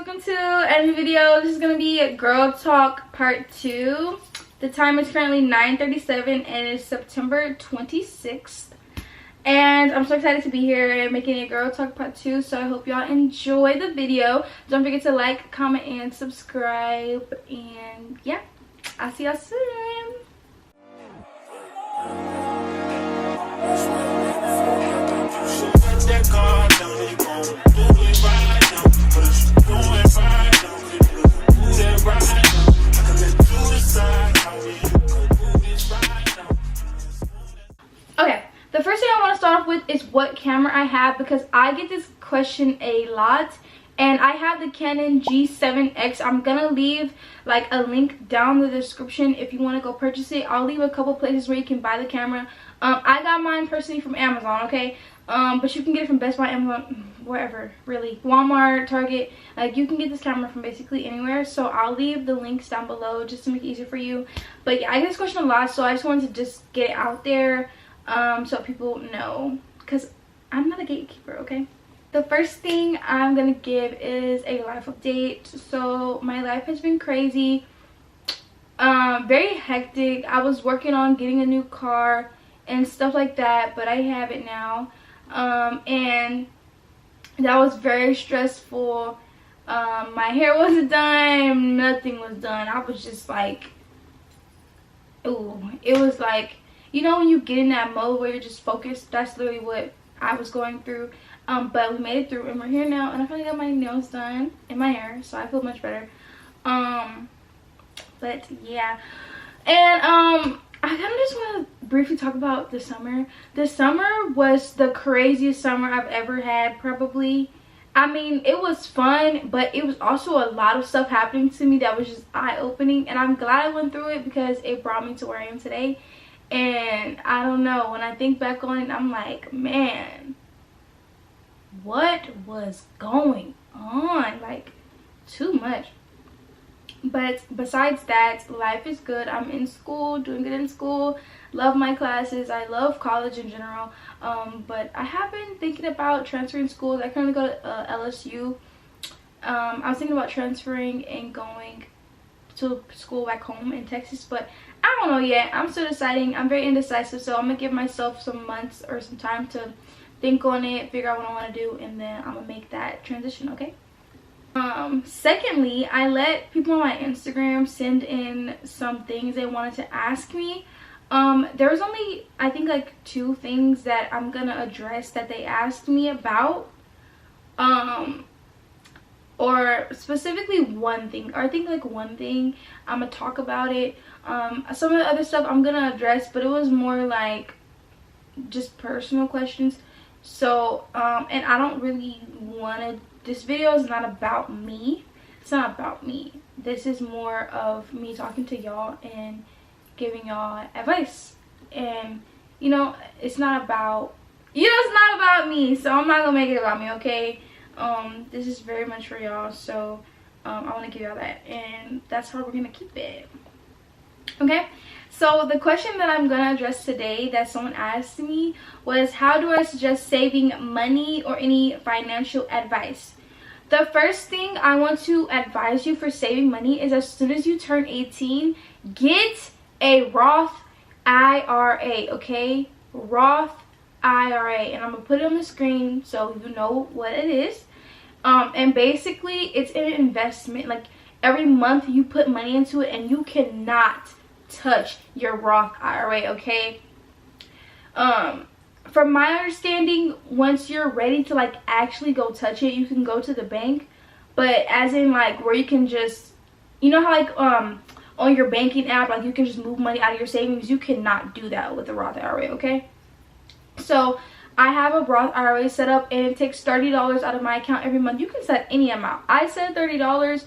welcome to a new video. This is gonna be a girl talk part 2. The time is currently 9:37 and it's September 26th, and I'm so excited to be here making a girl talk part 2. So I hope y'all enjoy the video. Don't forget to like, comment, and subscribe, and yeah, I'll see y'all soon. Okay, the first thing I want to start off with is what camera I have, because I get this question a lot, and I have the Canon G7X. I'm gonna leave like a link down in the description if you want to go purchase it. I'll leave a couple places where you can buy the camera. I got mine personally from Amazon, okay? But you can get it from Best Buy, Amazon, wherever, really. Walmart, Target, like you can get this camera from basically anywhere. So I'll leave the links down below just to make it easier for you. But yeah, I get this question a lot, so I just wanted to just get it out there so people know, because I'm not a gatekeeper, okay? The first thing I'm gonna give is a life update. So my life has been crazy, very hectic. I was working on getting a new car and stuff like that, but I have it now, and that was very stressful. My hair wasn't done, nothing was done. I was just like, ooh, it was like, you know, when you get in that mode where you're just focused. That's literally what I was going through. But we made it through and we're here now, and I finally got my nails done and my hair, so I feel much better. But yeah, and I kind of just want to briefly talk about the summer. The summer was the craziest summer I've ever had, probably. I mean, it was fun, but it was also a lot of stuff happening to me that was just eye-opening, and I'm glad I went through it because it brought me to where I am today. And I don't know, when I think back on it, I'm like, man, what was going on? Like, too much. But besides that, life is good. I'm in school, doing good in school, love my classes. I love college in general, but I have been thinking about transferring schools. I currently go to LSU. I was thinking about transferring and going to school back home in Texas, but I don't know yet. I'm still deciding. I'm very indecisive, so I'm gonna give myself some months or some time to think on it, figure out what I want to do, and then I'm gonna make that transition, okay? Secondly, I let people on my Instagram send in some things they wanted to ask me. There was only, I think, like 2 things that I'm gonna address that they asked me about, or specifically one thing, or I think like one thing I'm gonna talk about it. Some of the other stuff I'm gonna address, but it was more like just personal questions. So and I don't really want to, this video is not about me. It's not about me. This is more of me talking to y'all and giving y'all advice. And you know, it's not about, you know, it's not about me, so I'm not gonna make it about me, okay? This is very much for y'all, so I want to give y'all that, and that's how we're gonna keep it, okay? So the question that I'm gonna address today that someone asked me was, how do I suggest saving money or any financial advice? The first thing I want to advise you for saving money is, as soon as you turn 18, get a Roth IRA, okay? Roth IRA, and I'm gonna put it on the screen so you know what it is. And basically it's an investment. Like, every month you put money into it, and you cannot touch your Roth IRA, okay? From my understanding, once you're ready to like actually go touch it, you can go to the bank, but as in like where you can just, you know how like on your banking app, like you can just move money out of your savings, you cannot do that with the Roth IRA, okay? So I have a Roth IRA set up, and it takes $30 out of my account every month. You can set any amount. I said $30.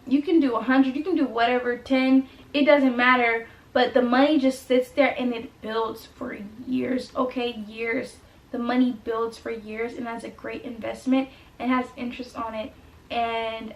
You can do 100, you can do whatever, 10, it doesn't matter. But the money just sits there and it builds for years, okay? Years. The money builds for years, and that's a great investment. It has interest on it, and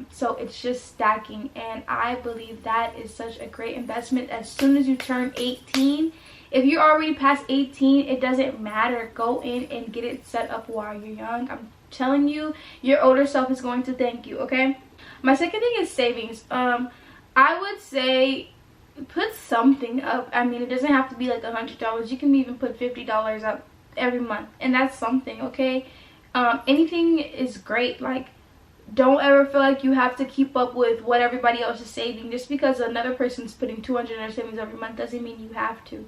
so it's just stacking, and I believe that is such a great investment. As soon as you turn 18, if you're already past 18, it doesn't matter. Go in and get it set up while you're young. I'm telling you, your older self is going to thank you, okay? My second thing is savings. I would say put something up. I mean, it doesn't have to be like $100. You can even put $50 up every month, and that's something, okay? Anything is great. Like, don't ever feel like you have to keep up with what everybody else is saving. Just because another person's putting $200 in their savings every month doesn't mean you have to.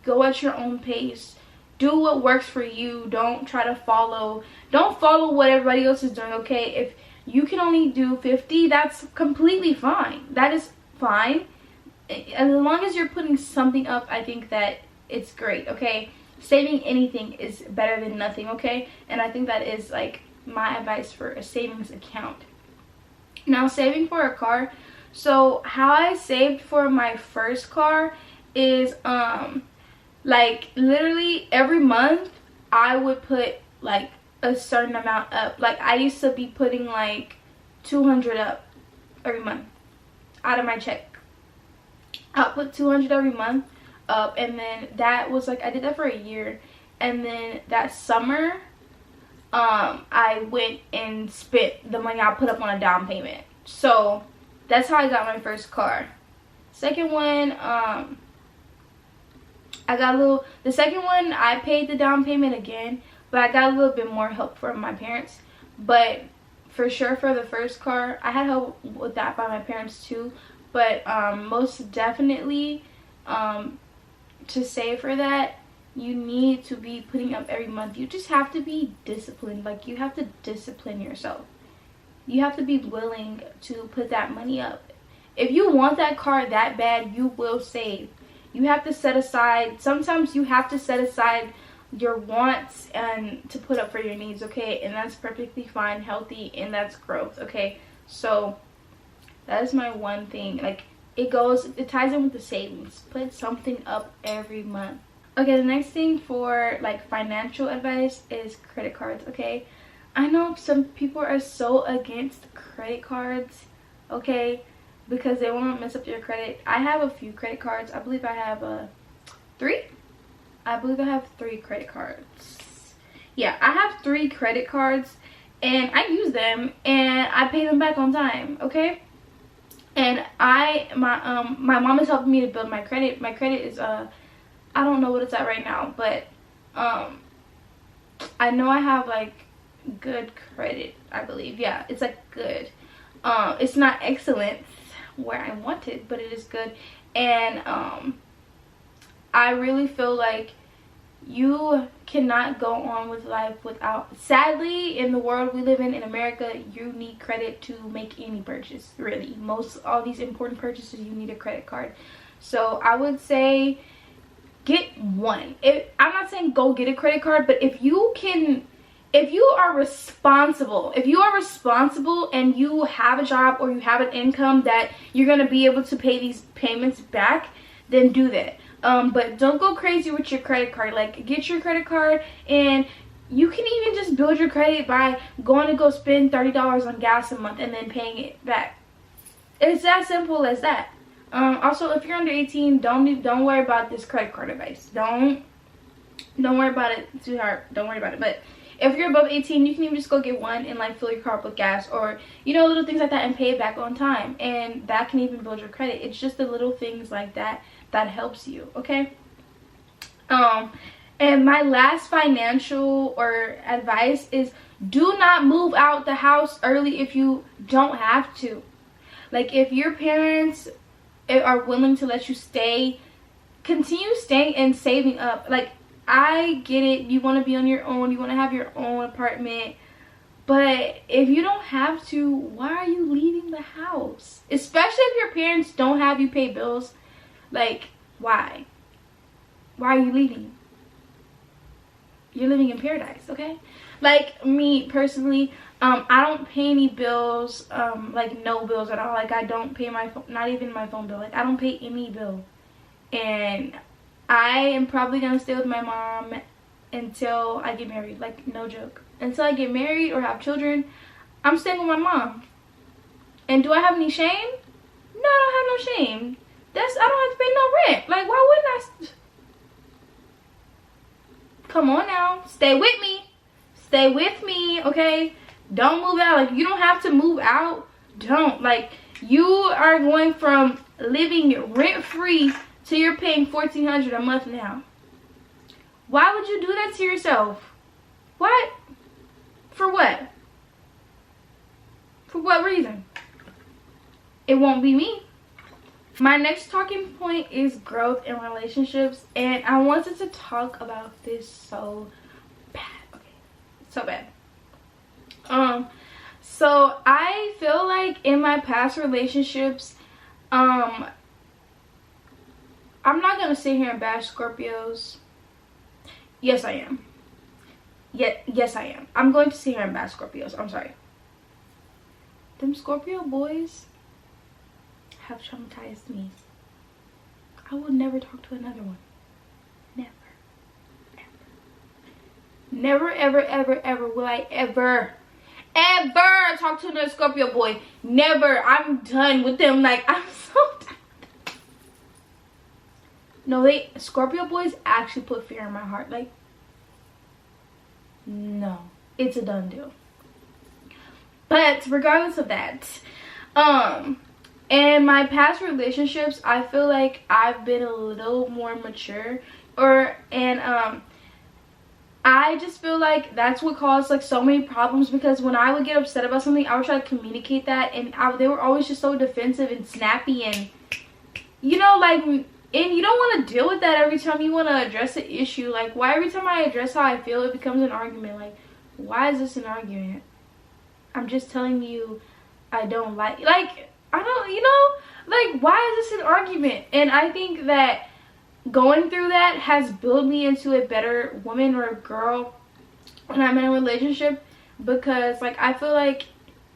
Go at your own pace. Do what works for you. Don't try to follow what everybody else is doing, okay? If you can only do 50, that's completely fine. That is fine. As long as you're putting something up, I think that it's great, okay? Saving anything is better than nothing, okay? And I think that is like my advice for a savings account. Now, saving for a car. So how I saved for my first car is like literally every month I would put like a certain amount up. Like I used to be putting like 200 up every month out of my check. I'll put 200 every month up, and then that was like, I did that for a year, and then that summer I went and spent the money I put up on a down payment. So that's how I got my first car. Second one, the second one I paid the down payment again, but I got a little bit more help from my parents. But for sure, for the first car, I had help with that by my parents too. But most definitely, to save for that, you need to be putting up every month. You just have to be disciplined. Like, you have to discipline yourself. You have to be willing to put that money up. If you want that car that bad, you will save. You have to set aside, sometimes you have to set aside your wants and to put up for your needs, okay? And that's perfectly fine, healthy, and that's growth, okay? So that is my one thing. Like, it ties in with the savings. Put something up every month. Okay, the next thing for like financial advice is credit cards, okay? I know some people are so against credit cards, okay, because they want to mess up your credit. I have a few credit cards. I believe I have 3. I believe I have 3 credit cards. Yeah, I have 3 credit cards, and I use them, and I pay them back on time, okay? And my mom is helping me to build my credit. My credit is I don't know what it's at right now, but I know I have like good credit, I believe. Yeah, it's like good. It's not excellent where I want it, but it is good. And I really feel like you cannot go on with life without, sadly, in the world we live in America, you need credit to make any purchase, really. All these important purchases, you need a credit card. So I would say get one. I'm not saying go get a credit card, but if you are responsible and you have a job or you have an income that you're going to be able to pay these payments back, then do that. But don't go crazy with your credit card. Like, get your credit card, and you can even just build your credit by going to go spend $30 on gas a month and then paying it back. It's that simple as that. Also, if you're under 18, don't worry about this credit card advice. Don't worry about it too hard. Don't worry about it. But if you're above 18, you can even just go get one and like fill your car up with gas, or little things like that, and pay it back on time, and that can even build your credit. It's just the little things like that that helps you, okay? And my last financial or advice is, do not move out the house early if you don't have to. Like, if your parents are willing to let you stay, continue staying and saving up. Like, I get it, you want to be on your own, you want to have your own apartment, but if you don't have to, why are you leaving the house? Especially if your parents don't have you pay bills. Like, why are you leaving? You're living in paradise, okay? Like, me personally, I don't pay any bills, like no bills at all. Like, I don't pay my phone, not even my phone bill. Like, I don't pay any bill. And I am probably gonna stay with my mom until I get married. Like, no joke. Until I get married or have children, I'm staying with my mom. And do I have any shame? No, I don't have no shame. I don't have to pay no rent. Like, why wouldn't I? Come on now, stay with me. stay with me, okay? Don't move out. Like, you don't have to move out. Don't. Like, you are going from living rent-free to you're paying $1,400 a month now. Why would you do that to yourself? What? For what? For what reason? It won't be me. My next talking point is growth in relationships, and I wanted to talk about this so bad. Okay, so bad. So I feel like in my past relationships, I'm not gonna sit here and bash Scorpios. Yes, I am. Yes, I am. I'm going to sit here and bash Scorpios. I'm sorry. Them Scorpio boys have traumatized me. I will never talk to another one. Never. Never, ever, ever, ever will I ever talk to another Scorpio boy. Never. I'm done with them. Like, I'm so done. No, Scorpio boys actually put fear in my heart. Like, no, it's a done deal. But regardless of that, in my past relationships, I feel like I've been a little more mature, I just feel like that's what caused like so many problems, because when I would get upset about something, I would try to communicate that, and they were always just so defensive and snappy, and you know, like, and you don't want to deal with that every time you want to address an issue. Like, why every time I address how I feel, it becomes an argument? Like, why is this an argument? I'm just telling you I don't like, I don't, you know, like, why is this an argument? And I think that going through that has built me into a better woman or a girl when I'm in a relationship, because like I feel like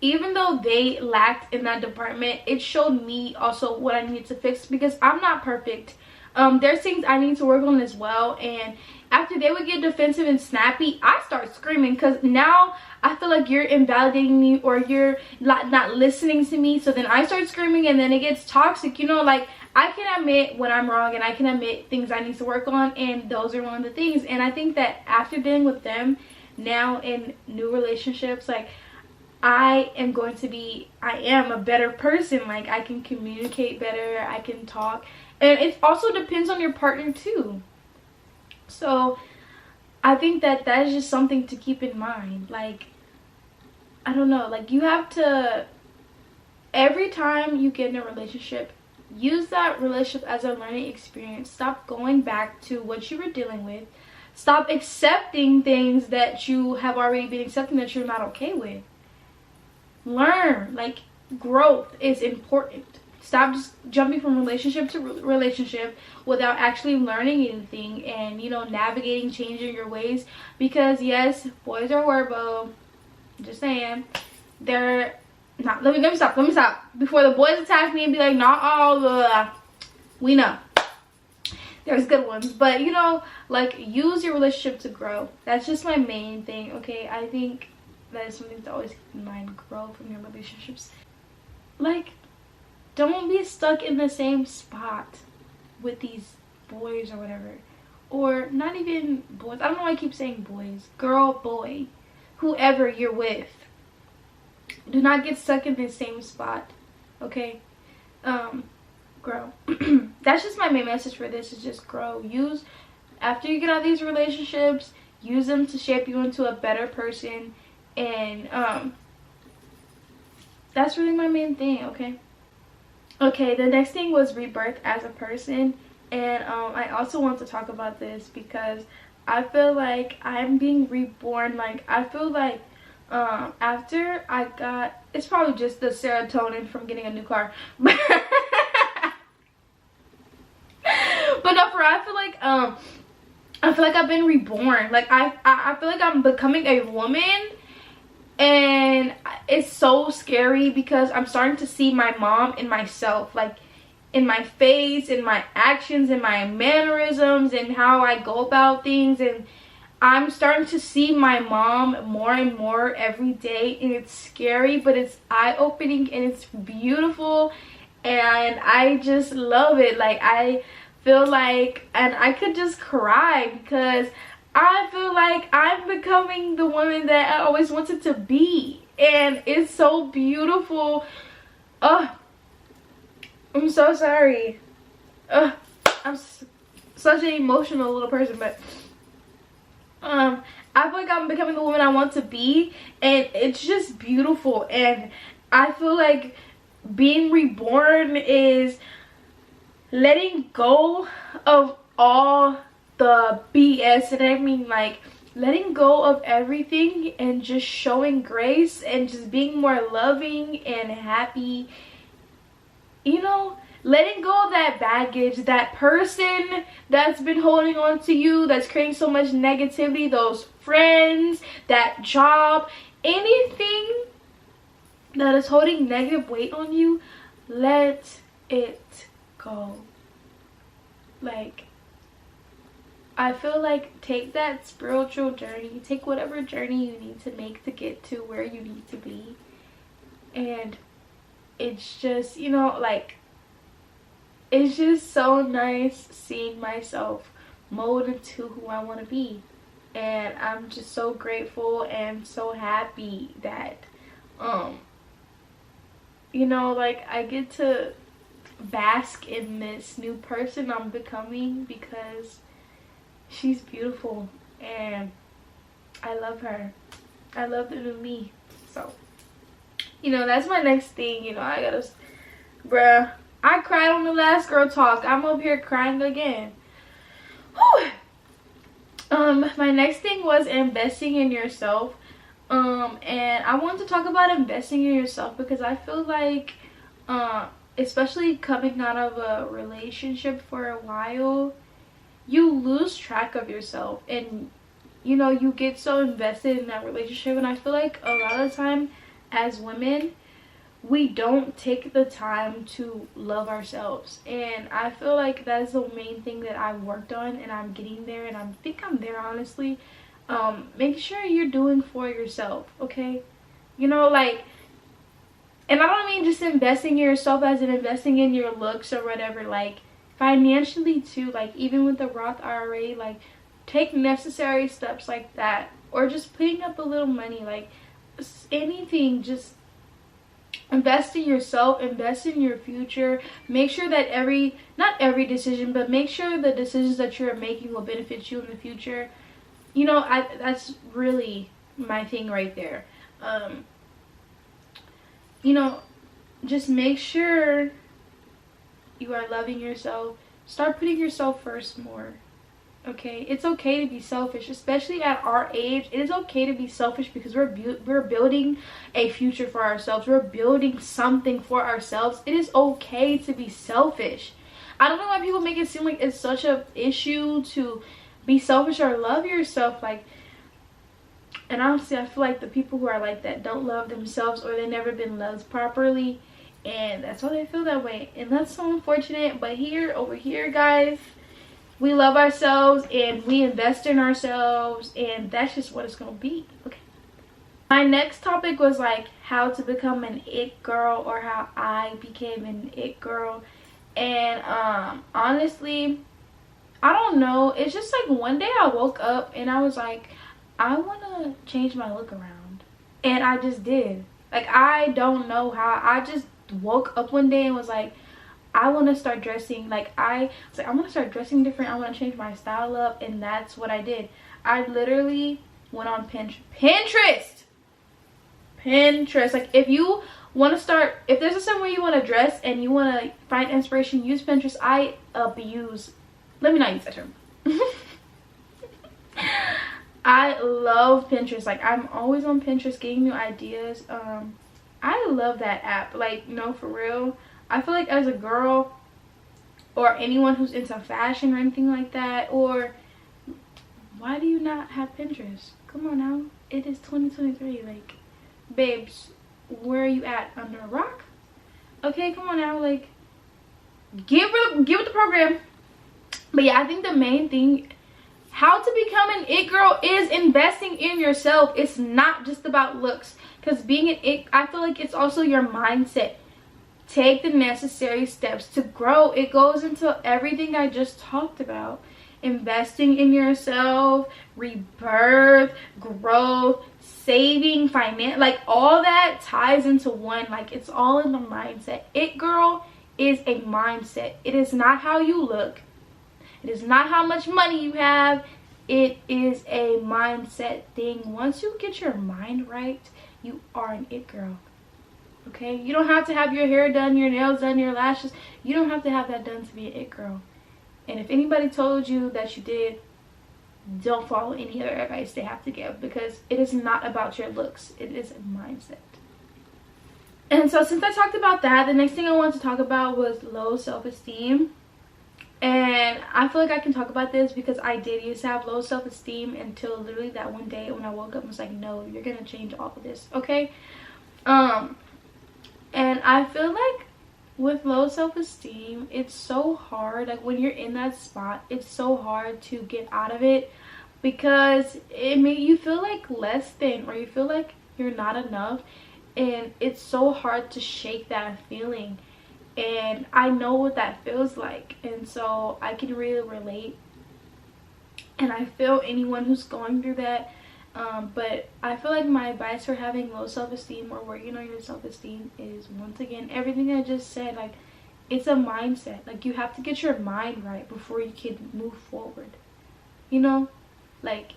even though they lacked in that department, it showed me also what I needed to fix, because I'm not perfect. There's things I need to work on as well, and after they would get defensive and snappy, I start screaming, because now I feel like you're invalidating me or you're not listening to me. So then I start screaming, and then it gets toxic, you know. Like, I can admit when I'm wrong, and I can admit things I need to work on, and those are one of the things. And I think that after dealing with them now in new relationships, like, I am a better person. Like, I can communicate better, I can talk, and it also depends on your partner too. So I think that is just something to keep in mind. Like, I don't know, like, you have to, every time you get in a relationship, use that relationship as a learning experience. Stop going back to what you were dealing with. Stop accepting things that you have already been accepting that you're not okay with. Learn. Like, growth is important. Stop just jumping from relationship to relationship without actually learning anything and, you know, navigating, changing your ways. Because yes, boys are werebo. Just saying. They're not. Let me stop. Before the boys attack me and be like, not all. We know. There's good ones. But, you know, like, use your relationship to grow. That's just my main thing, okay? I think that is something to always keep in mind. Grow from your relationships. Like, don't be stuck in the same spot with these boys or whatever. Or not even boys. I don't know why I keep saying boys. Girl, boy. Whoever you're with. Do not get stuck in the same spot. Okay? Grow. That's just my main message for this, is just grow. After you get out of these relationships, use them to shape you into a better person. And that's really my main thing, okay? Okay, the next thing was rebirth as a person. And I also want to talk about this because I feel like I'm being reborn. Like, I feel like after I got, it's probably just the serotonin from getting a new car. But no, I feel like I've been reborn. Like, I feel like I'm becoming a woman. And it's so scary because I'm starting to see my mom in myself, like in my face, in my actions, in my mannerisms, and how I go about things. And I'm starting to see my mom more and more every day, and it's scary, but it's eye-opening and it's beautiful, and I just love it. Like, I feel like, and I could just cry because I feel like I'm becoming the woman that I always wanted to be, and it's so beautiful. I'm so sorry. I'm such an emotional little person, but I feel like I'm becoming the woman I want to be, and it's just beautiful. And I feel like being reborn is letting go of all the BS, and I mean like letting go of everything and just showing grace and just being more loving and happy, you know, letting go of that baggage, that person that's been holding on to you, that's creating so much negativity, those friends, that job, anything that is holding negative weight on you, let it go. Like, I feel like take that spiritual journey, take whatever journey you need to make to get to where you need to be. And it's just, you know, like, it's just so nice seeing myself mold into who I want to be. And I'm just so grateful and so happy that, you know, like, I get to bask in this new person I'm becoming, because she's beautiful and I love her. I love the new me. So, you know, that's my next thing. You know, I gotta, bruh, I cried on the last girl talk. I'm up here crying again. Whew. My next thing was investing in yourself. And I wanted to talk about investing in yourself because I feel like, especially coming out of a relationship for a while, you lose track of yourself, and you know, you get so invested in that relationship. And I feel like a lot of the time as women, we don't take the time to love ourselves, and I feel like that's the main thing that I've worked on, and I'm getting there, and I think I'm there, honestly. Make sure you're doing for yourself, okay? You know, like, and I don't mean just investing in yourself as in investing in your looks or whatever, like financially too. Like, even with the Roth IRA, like, take necessary steps like that, or just putting up a little money, like anything. Just invest in yourself, invest in your future. Make sure that not every decision, but make sure the decisions that you're making will benefit you in the future. You know, that's really my thing right there. You know, just make sure you are loving yourself. Start putting yourself first more. Okay, it's okay to be selfish, especially at our age. It is okay to be selfish because we're building a future for ourselves. We're building something for ourselves. It is okay to be selfish. I don't know why people make it seem like it's such a issue to be selfish or love yourself. Like, and honestly, I feel like the people who are like that don't love themselves, or they've never been loved properly, and that's why they feel that way. And that's so unfortunate. But over here, guys, we love ourselves and we invest in ourselves, and that's just what it's gonna be. Okay, my next topic was like how to become an it girl, or how I became an it girl. And honestly, I don't know, it's just like one day I woke up and I was like, I want to change my look around, and I just did. Like, I don't know how. I just woke up one day and was like, I want to start dressing. Like, I was like, I want to start dressing different. I want to change my style up, and that's what I did. I literally went on Pinterest. Like, if you want to start, if there's somewhere you want to dress and you want to find inspiration, use Pinterest. Let me not use that term. I love Pinterest. Like, I'm always on Pinterest getting new ideas. I love that app. Like, no, for real. I feel like as a girl, or anyone who's into fashion or anything like that, or why do you not have Pinterest? Come on now. It is 2023. Like, babes, where are you at? Under a rock? Okay, come on now. Like, get with the program. But yeah, I think the main thing, how to become an it girl, is investing in yourself. It's not just about looks, because being an it, I feel like it's also your mindset. Take the necessary steps to grow. It goes into everything I just talked about. investing in yourself, rebirth, growth, saving, finance, like all that ties into one. Like it's all in the mindset. It girl is a mindset. It is not how you look. It is not how much money you have. It is a mindset thing. Once you get your mind right, you are an it girl. Okay? You don't have to have your hair done, your nails done, your lashes. You don't have to have that done to be an it girl. And if anybody told you that you did, don't follow any other advice they have to give, because it is not about your looks. It is a mindset. And so since I talked about that, the next thing I wanted to talk about was low self-esteem. And I feel like I can talk about this because I did used to have low self-esteem until literally that one day when I woke up and was like, no, you're gonna change all of this, okay? And I feel like with low self-esteem, it's so hard. Like when you're in that spot, it's so hard to get out of it, because it makes you feel like less than, or you feel like you're not enough, and it's so hard to shake that feeling. And I know what that feels like, and so I can really relate, and I feel anyone who's going through that. But I feel like my advice for having low self-esteem or working on your self-esteem is, once again, everything I just said. Like, it's a mindset. Like, you have to get your mind right before you can move forward, you know? Like,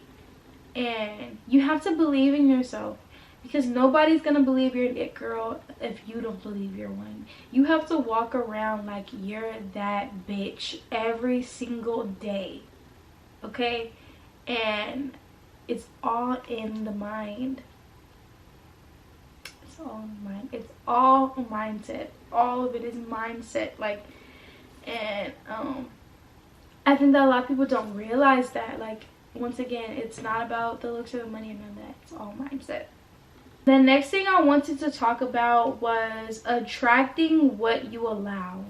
and you have to believe in yourself, because nobody's gonna believe you're an it girl if you don't believe you're one. You have to walk around like you're that bitch every single day, okay? And it's all in the mind. It's all in the mind. It's all a mindset. All of it is mindset. Like, and I think that a lot of people don't realize that. Like, once again, it's not about the looks or the money or none of that. It's all mindset. The next thing I wanted to talk about was attracting what you allow.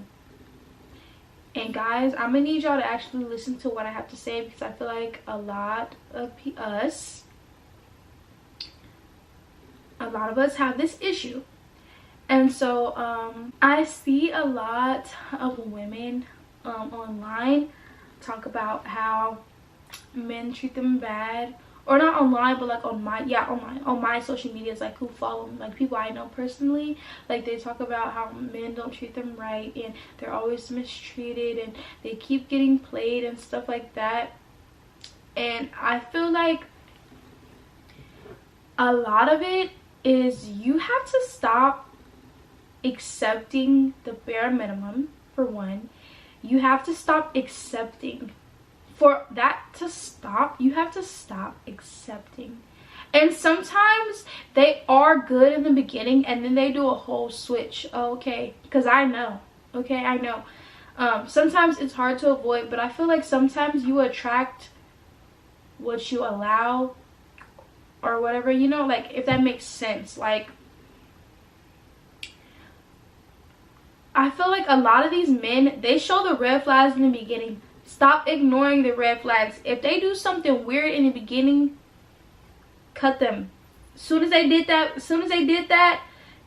And guys, I'm gonna need y'all to actually listen to what I have to say, because I feel like a lot of us have this issue. And so I see a lot of women online talk about how men treat them bad, or not online, but like on my social medias, like who follow me, like people I know personally. Like, they talk about how men don't treat them right, and they're always mistreated, and they keep getting played and stuff like that. And I feel like a lot of it is, you have to stop accepting the bare minimum. For one, you have to stop accepting. For that to stop, you have to stop accepting. And sometimes they are good in the beginning, and then they do a whole switch. Oh, okay, because I know. Okay, I know. Sometimes it's hard to avoid, but I feel like sometimes you attract what you allow, or whatever, you know, like, if that makes sense. Like, I feel like a lot of these men, they show the red flags in the beginning. Stop ignoring the red flags. If they do something weird in the beginning, cut them. As soon as they did that,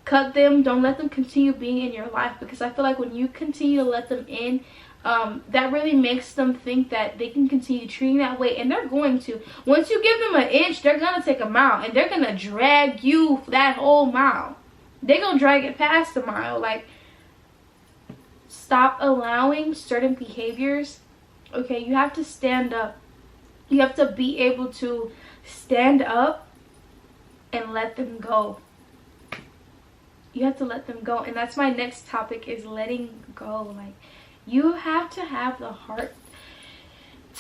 cut them. Don't let them continue being in your life, because I feel like when you continue to let them in, that really makes them think that they can continue treating that way, and they're going to. Once you give them an inch, they're gonna take a mile, and they're gonna drag you that whole mile. They're gonna drag it past the mile. Like, stop allowing certain behaviors. Okay, you have to stand up. You have to be able to stand up and let them go. You have to let them go. And that's my next topic, is letting go. Like, you have to have the heart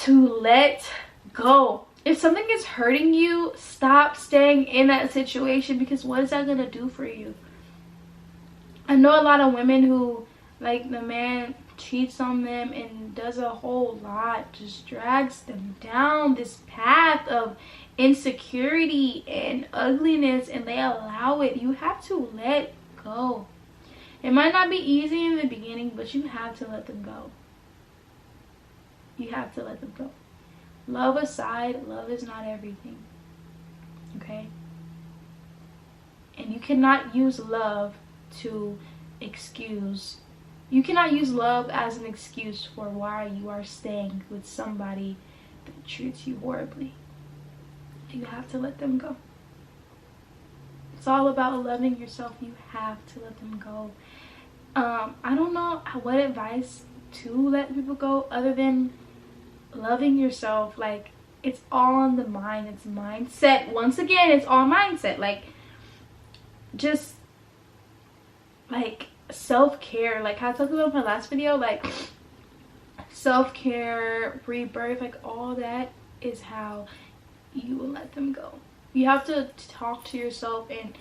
to let go. If something is hurting you, stop staying in that situation, because what is that going to do for you? I know a lot of women who, like, the man cheats on them and does a whole lot, just drags them down this path of insecurity and ugliness, and they allow it. You have to let go. It might not be easy in the beginning, but you have to let them go. You have to let them go. Love aside, love is not everything. Okay? And you cannot use love to excuse You cannot use love as an excuse for why you are staying with somebody that treats you horribly. You have to let them go. It's all about loving yourself. You have to let them go. I don't know what advice to let people go other than loving yourself. Like, it's all on the mind. It's mindset. Once again, it's all mindset. Like, just like self-care, like I talked about in my last video, like self-care, rebirth, like all that is how you will let them go. You have to talk to yourself and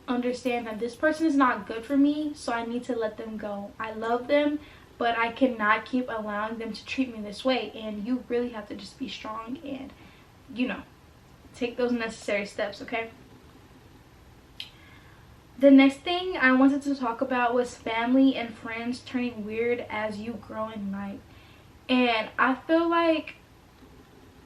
understand that this person is not good for me, so I need to let them go. I love them, but I cannot keep allowing them to treat me this way. And you really have to just be strong and, you know, take those necessary steps, okay? The next thing I wanted to talk about was family and friends turning weird as you grow in life. And I feel like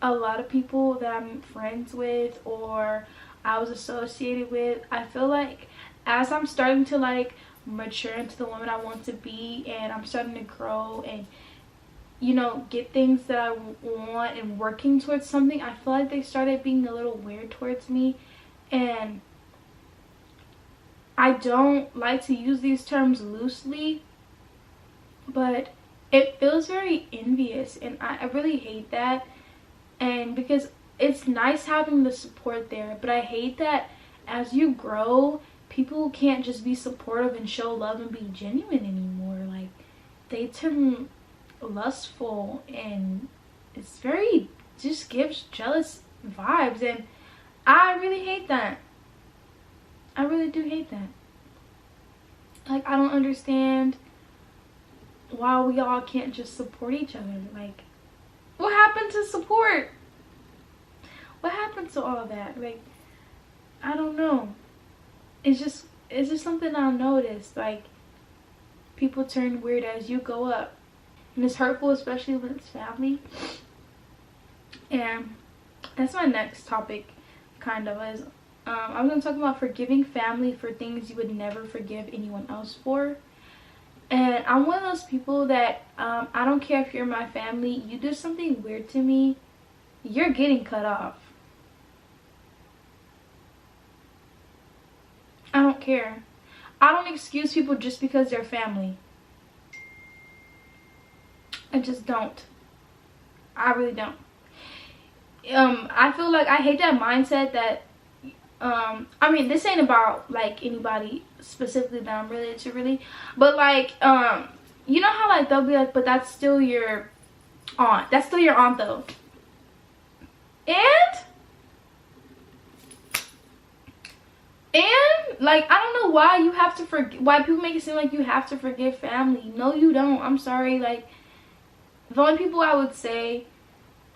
a lot of people that I'm friends with or I was associated with, I feel like as I'm starting to like mature into the woman I want to be, and I'm starting to grow and, you know, get things that I want and working towards something, I feel like they started being a little weird towards me. And I don't like to use these terms loosely, but it feels very envious, and I really hate that. And because it's nice having the support there, but I hate that as you grow, people can't just be supportive and show love and be genuine anymore. Like, they turn lustful, and it's very, just gives jealous vibes, and I really hate that. I really do hate that. Like, I don't understand why we all can't just support each other. Like, what happened to support? What happened to all that? Like, I don't know. It's just something I noticed. Like, people turn weird as you go up. And it's hurtful, especially when it's family. And that's my next topic, kind of, is I'm going to talk about forgiving family for things you would never forgive anyone else for. And I'm one of those people that I don't care if you're my family, you do something weird to me, you're getting cut off. I don't care. I don't excuse people just because they're family. I just don't. I really don't. I feel like I hate that mindset that I mean, this ain't about like anybody specifically that I'm related to, really, but like you know how like they'll be like, but that's still your aunt, that's still your aunt though. And like, I don't know why you have to why people make it seem like you have to forgive family. No, you don't. I'm sorry. Like, the only people I would say,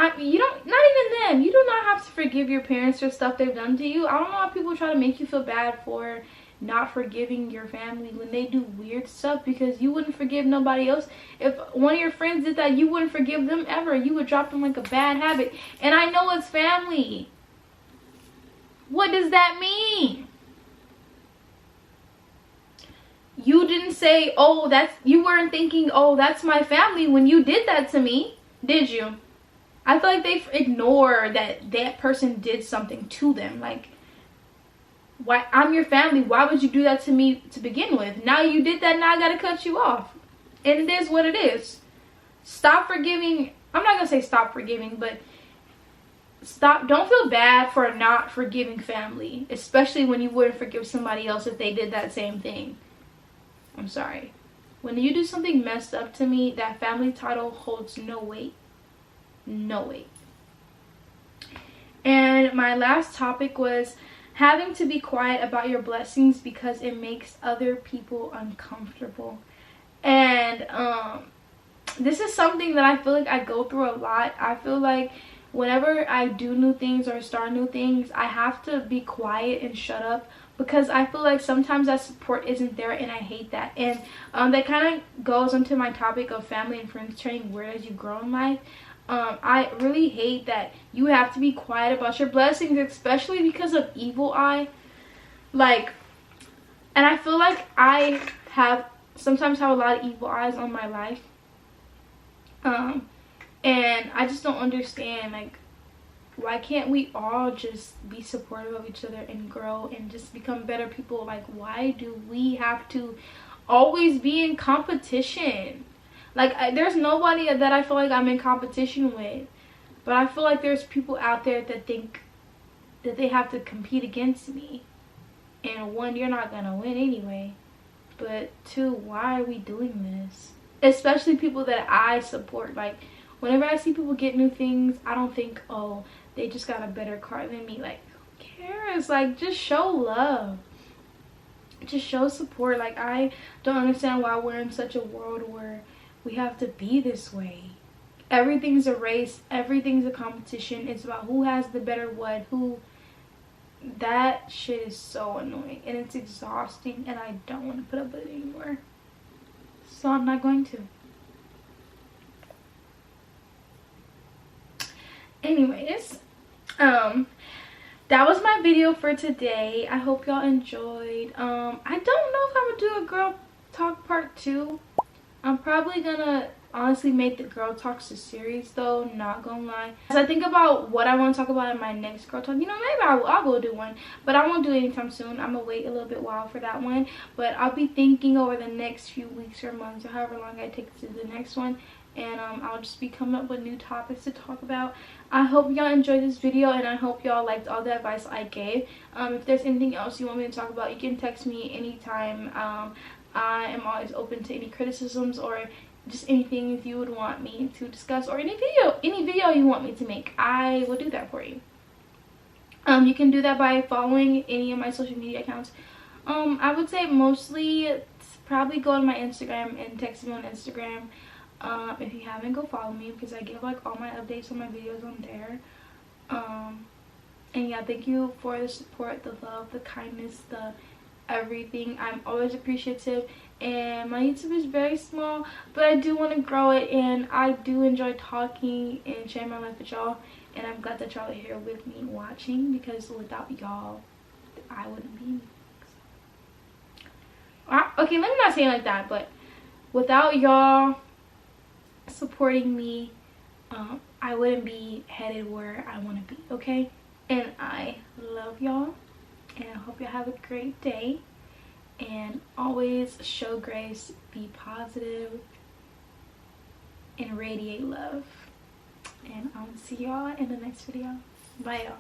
you don't, not even them, you do not have to forgive your parents for stuff they've done to you. I don't know how people try to make you feel bad for not forgiving your family when they do weird stuff, because you wouldn't forgive nobody else. If one of your friends did that, you wouldn't forgive them ever. You would drop them like a bad habit. And I know it's family. What does that mean? You didn't say, oh, you weren't thinking, oh, that's my family when you did that to me, did you? I feel like they ignore that person did something to them. Like, why? I'm your family. Why would you do that to me to begin with? Now you did that, now I gotta cut you off. And it is what it is. Stop forgiving. I'm not gonna say stop forgiving, but don't feel bad for not forgiving family, especially when you wouldn't forgive somebody else if they did that same thing. I'm sorry. When you do something messed up to me, that family title holds no weight. No weight. And my last topic was having to be quiet about your blessings because it makes other people uncomfortable. And this is something that I feel like I go through a lot. I feel like whenever I do new things or start new things, I have to be quiet and shut up, because I feel like sometimes that support isn't there, and I hate that. And that kind of goes into my topic of family and friends turning weird as you grow in life. I really hate that you have to be quiet about your blessings, especially because of evil eye. Like, and I feel like I have sometimes have a lot of evil eyes on my life. And I just don't understand, like, why can't we all just be supportive of each other and grow and just become better people? Like, why do we have to always be in competition? Like, there's nobody that I feel like I'm in competition with, but I feel like there's people out there that think that they have to compete against me. And one, you're not gonna win anyway, but two, why are we doing this? Especially people that I support. Like, whenever I see people get new things, I don't think, oh, they just got a better car than me. Like, who cares? Like, just show love, just show support. Like, I don't understand why we're in such a world where we have to be this way. Everything's a race, everything's a competition. It's about who has the better what, who. That shit is so annoying and it's exhausting, and I don't want to put up with it anymore, so I'm not going to. Anyways, that was my video for today. I hope y'all enjoyed. I don't know if I'm gonna do a girl talk part 2. I'm probably gonna honestly make the girl talks a series though, not gonna lie. As I think about what I want to talk about in my next girl talk, you know, maybe I'll go do one, but I won't do it anytime soon. I'm gonna wait a little bit while for that one, but I'll be thinking over the next few weeks or months or however long I take to the next one, and I'll just be coming up with new topics to talk about. I hope y'all enjoyed this video, and I hope y'all liked all the advice I gave. If there's anything else you want me to talk about, you can text me anytime. I am always open to any criticisms or just anything if you would want me to discuss, or any video you want me to make. I will do that for you. You can do that by following any of my social media accounts. I would say mostly probably go on my Instagram and text me on Instagram. If you haven't, go follow me because I give like all my updates on my videos on there. And yeah, thank you for the support, the love, the kindness, the everything. I'm always appreciative, and my YouTube is very small, but I do want to grow it, and I do enjoy talking and sharing my life with y'all, and I'm glad that y'all are here with me watching, because without y'all I wouldn't be me. Okay, let me not say it like that, but without y'all supporting me, I wouldn't be headed where I want to be, okay? And I love y'all, and I hope y'all have a great day, and always show grace, be positive, and radiate love. And I'll see y'all in the next video. Bye, y'all.